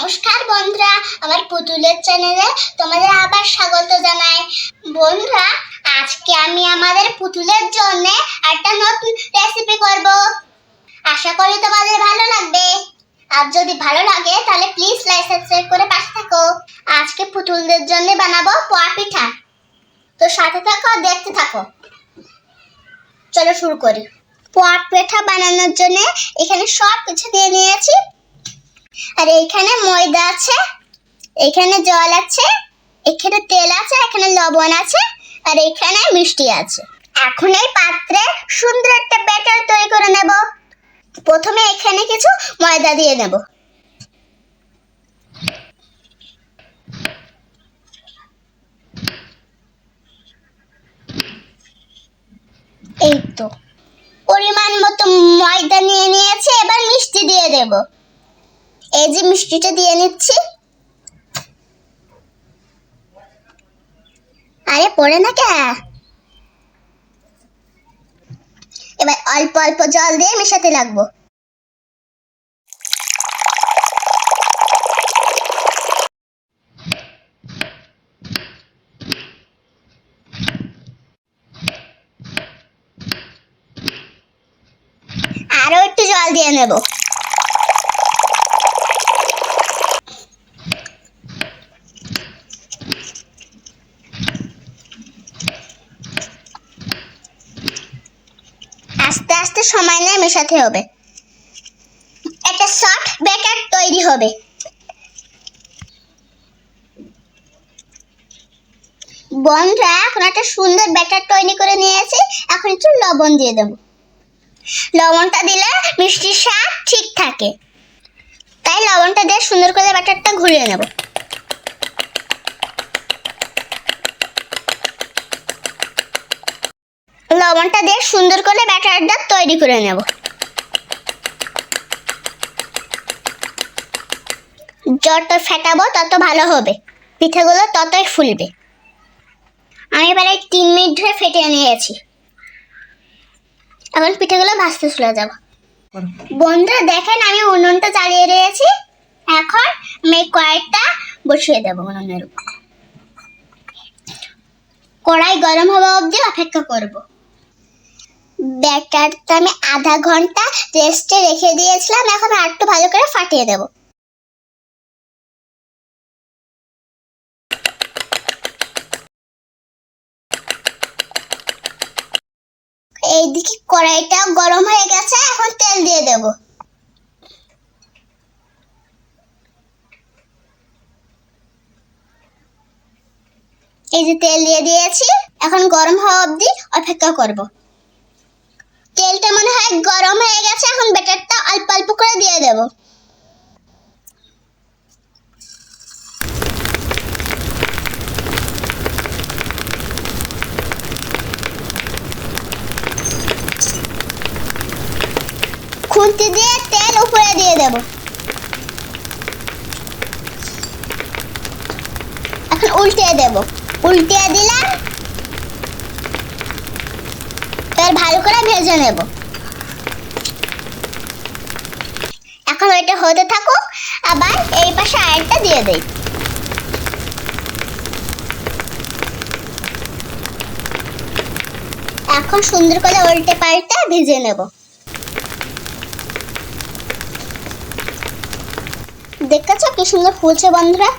নমস্কার বন্ধুরা, আমার পুতুলের চ্যানেলে তোমাদের আবার স্বাগত জানাই। বন্ধুরা, আজকে আমি আমাদের পুতুলের জন্য একটা নতুন রেসিপি করব। আশা করি তোমাদের ভালো লাগবে। আর যদি ভালো লাগে তাহলে প্লিজ লাইক সাবস্ক্রাইব করে পাশে থাকো। আজকে পুতুলদের জন্য বানাবো পোয়া পিঠা। তো সাথে থাকো, দেখতে থাকো। চলো শুরু করি। পোয়া পিঠা বানানোর জন্য এখানে সব কিছু দিয়ে নিয়েছি। আর এইখানে ময়দা আছে, এখানে জল আছে, এখানে তেল আছে, এখানে লবণ আছে, আর এখানে মিষ্টি আছে। এখন এই পাত্রে সুন্দর একটা ব্যাটার তৈরি করে নেব। প্রথমে এখানে কিছু ময়দা দিয়ে নেব। এই তো পরিমাণ মতো ময়দা নিয়ে নিয়েছি। এবার মিষ্টি দিয়ে দেব। এই যে মিষ্টিটা দিয়ে নিচ্ছি। আরে পড়ে না কে। এবার অল্প অল্প জল দিয়ে মেশাতে লাগবো। আরো একটু জল দিয়ে নেব। আস্তে আস্তে সময় নিয়ে মেশাতে হবে। একটা সফট ব্যাটার তৈরি হবে। বন্ধুরা, এখন একটা সুন্দর ব্যাটার তৈরি করে নিয়েছি। এখন একটু লবণ দিয়ে দেব। লবণটা দিলে মিষ্টির স্বাদ ঠিক থাকে, তাই লবণটা দিয়ে সুন্দর করে ব্যাটারটা ঘুরিয়ে নেব। লবণটা দিয়ে সুন্দর করে ব্যাটারটা তৈরি করে নেব। যত ফেটাবো তত ভালো হবে, পিঠাগুলো ততই ফুলবে। আমি প্রায় 3 মিনিট ধরে ফেটিয়ে নিয়েছি। এখন পিঠাগুলো ভাজতে চলে যাব। বন্ধুরা দেখেন, আমি উনুনটা জ্বালিয়ে দিয়েছি। এখন আমি কড়াইটা বসিয়ে দেবো উনুনের উপর। কড়াই গরম হওয়া অবধি অপেক্ষা করব। ব্যাটারটা আমি আধা ঘন্টা রেস্টে রেখে দিয়েছিলাম। এখন আরেকটু ভালো করে ফাটিয়ে দেব। এইদিকে কড়াইটা গরম হয়ে গেছে। এখন তেল দিয়ে দেব। এই যে তেল দিয়ে দিয়েছি। এখন গরম হওয়া অবধি অপেক্ষা করব। তেলটা মনে হয় গরম হয়ে গেছে। এখন ব্যাটারটা অল্প অল্প করে দিয়ে দেব। খুন্তি দিয়ে তেল উপরে দিয়ে দেব। এখন উল্টিয়ে দেব। উল্টিয়ে দিলাম। এবার ভালো করে ভেজে নেব। এখন ওইটা হতে থাকুক। আবার এই পাশে আরেকটা দিয়ে দেই। এখন সুন্দর করে উল্টে পাল্টে ভেজে নেব। দেখেছো কি সুন্দর ফুলছে বন্ধুরা।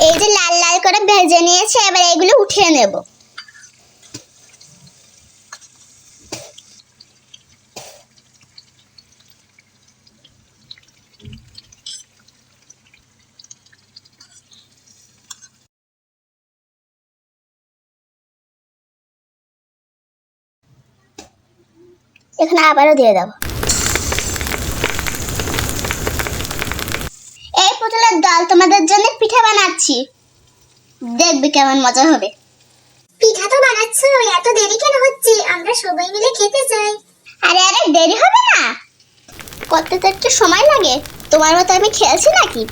এই যে লাল লাল করে ভেজে নিয়েছে। এবার এগুলো উঠিয়ে নেব। এখানে আবারও দিয়ে দেব। এই পুতুলের দল, তোমাদের জন্য পিঠা বানাচ্ছি। দেখবে কেমন মজা হবে। পিঠা তো বানাচ্ছ, এত দেরি কেন হচ্ছে? আমরা সবাই মিলে খেতে চাই। আরে আরে, দেরি হবে না, করতে তো একটু সময় লাগে। তোমার মতো আমি খেয়েছি নাকি?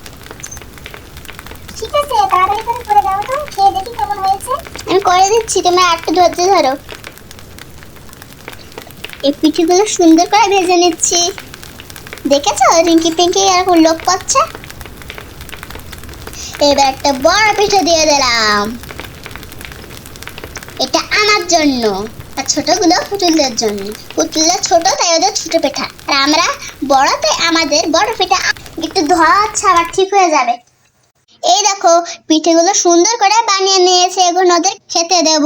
ঠিক আছে, তাড়াতাড়ি করে দাও তো, খেয়ে দেখি কেমন হয়েছে। আমি করে দিচ্ছি, তুমি একটু ধৈর্য ধরো। এই পিঠেগুলো সুন্দর করে ভেজে নিচ্ছি। দেখেছো রিঙ্কি পিঙ্কি এরকম লোক করছে। এবার একটা বড় পিঠে দিয়ে দিলাম, এটা আমার জন্য, আর ছোটগুলো পুতুলদের জন্য। পুতুলরা ছোট তাই ওদের ছোট পিঠা, আর আমরা বড় তাই আমাদের বড় পিঠা। একটু ধোয়া হচ্ছে, আবার ঠিক হয়ে যাবে। এই দেখো পিঠেগুলো সুন্দর করে বানিয়ে নিয়েছি, এখন ওদের খেতে দেব।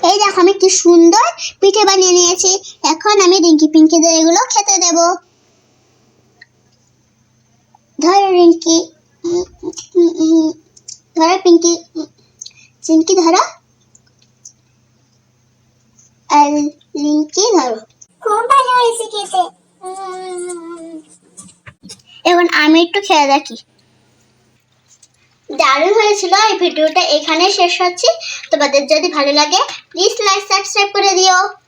এই দেখো আমি কি সুন্দর পিঠে বানিয়ে নিয়েছি, এখন আমি রিঙ্কি পিঙ্কিদের এগুলো খেতে দেব। ধরো রিঙ্কি, ধরো পিঙ্কি, চিঙ্কি ধরো, আর রিঙ্কি ধরো। খুব ভালো হয়েছে খেতে। এখন আমি একটু খেয়ে দেখি। দারুণ হয়েছিল। এই ভিডিওটা এখানে শেষ হচ্ছে। তোমাদের যদি ভালো লাগে প্লিজ লাইক সাবস্ক্রাইব করে দিও।